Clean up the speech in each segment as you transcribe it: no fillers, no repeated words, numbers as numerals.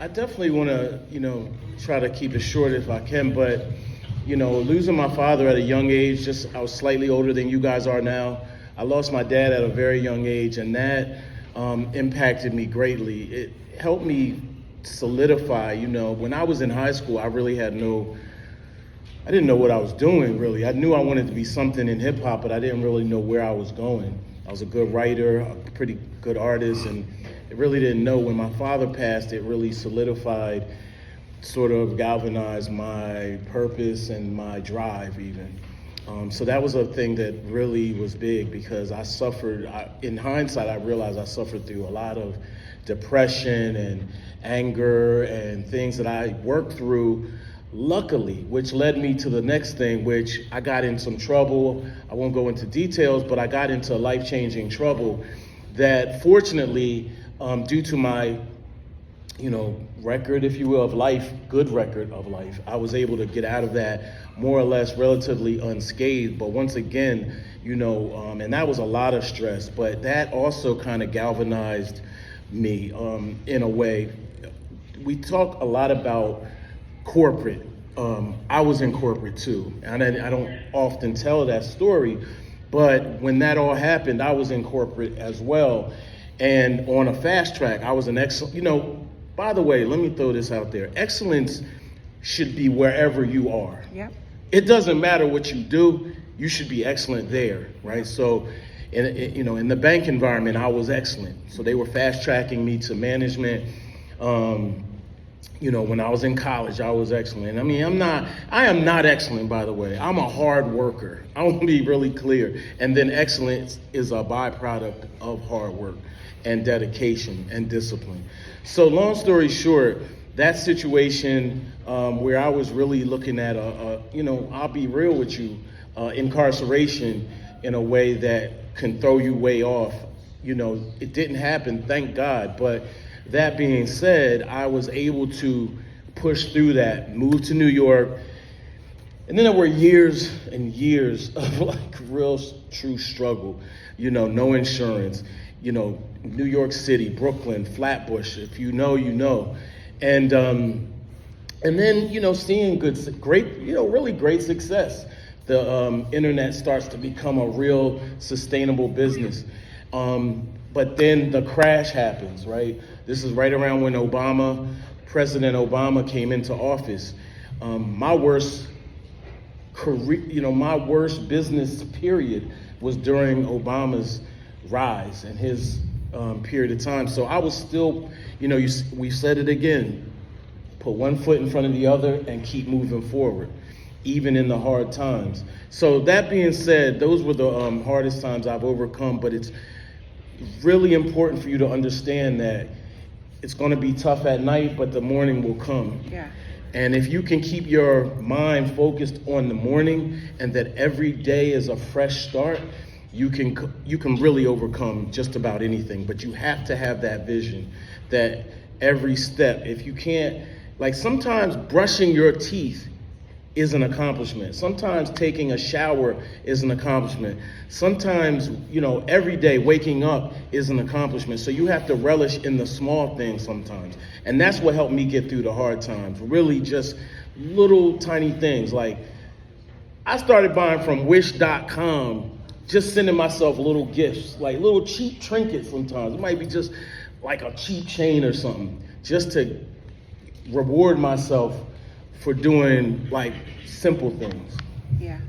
I definitely want to, try to keep it short if I can, but, losing my father at a young age, just I was slightly older than you guys are now. I lost my dad at a very young age, and that impacted me greatly. It helped me solidify, when I was in high school, I didn't know what I was doing, really. I knew I wanted to be something in hip hop, but I didn't really know where I was going. I was a good writer, a pretty good artist, and I really didn't know. When my father passed, it really solidified, sort of galvanized my purpose and my drive even. So that was a thing that really was big because I suffered, in hindsight, I realized I suffered through a lot of depression and anger and things that I worked through, luckily, which led me to the next thing, which I got in some trouble. I won't go into details, but I got into life-changing trouble that fortunately, due to my record, if you will, of life, good record of life, I was able to get out of that more or less relatively unscathed. But once again, and that was a lot of stress, but that also kind of galvanized me in a way. We talk a lot about corporate. I was in corporate too, and I don't often tell that story, but when that all happened, I was in corporate as well. And on a fast track, I was an excellent, by the way, let me throw this out there. Excellence should be wherever you are. Yep. It doesn't matter what you do, you should be excellent there, right? So, in the bank environment, I was excellent. So they were fast tracking me to management. When I was in college, I was excellent. I am not excellent, by the way. I'm a hard worker. I want to be really clear. And then excellence is a byproduct of hard work and dedication and discipline. So long story short, that situation where I was really looking at I'll be real with you, incarceration in a way that can throw you way off. It didn't happen, thank God. But that being said, I was able to push through that, move to New York. And then there were years and years of real true struggle, no insurance, New York City, Brooklyn, Flatbush, if you know, you know. And then, seeing really great success. The internet starts to become a real sustainable business. But then the crash happens, right? This is right around when President Obama came into office. My worst business period was during Obama's rise and his period of time. So I was still, we said it again, put one foot in front of the other and keep moving forward, even in the hard times. So that being said, those were the hardest times I've overcome, but it's really important for you to understand that it's going to be tough at night, but the morning will come. Yeah. And if you can keep your mind focused on the morning and that every day is a fresh start, you can really overcome just about anything. But you have to have that vision, that every step, if you can't, sometimes brushing your teeth is an accomplishment. Sometimes taking a shower is an accomplishment. Sometimes, every day waking up is an accomplishment. So you have to relish in the small things sometimes. And that's what helped me get through the hard times. Really just little tiny things. Like I started buying from wish.com, just sending myself little gifts, like little cheap trinkets sometimes. It might be just like a cheap chain or something, just to reward myself for doing simple things. Yeah.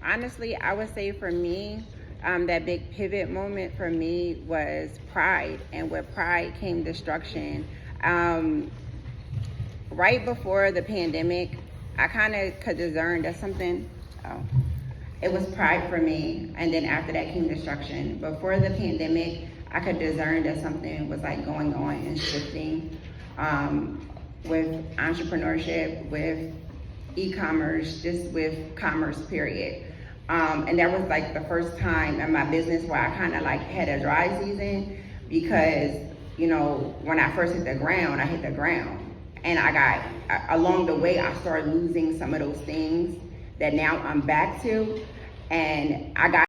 Honestly, I would say for me, that big pivot moment for me was pride, and with pride came destruction. Right before the pandemic, I kind of could discern that it was pride for me, and then after that came destruction. Before the pandemic, I could discern that something was going on and shifting with entrepreneurship, with e-commerce, just with commerce, period. And that was the first time in my business where I kind of had a dry season, because when I first hit the ground, I hit the ground. And along the way, I started losing some of those things that now I'm back to. and I got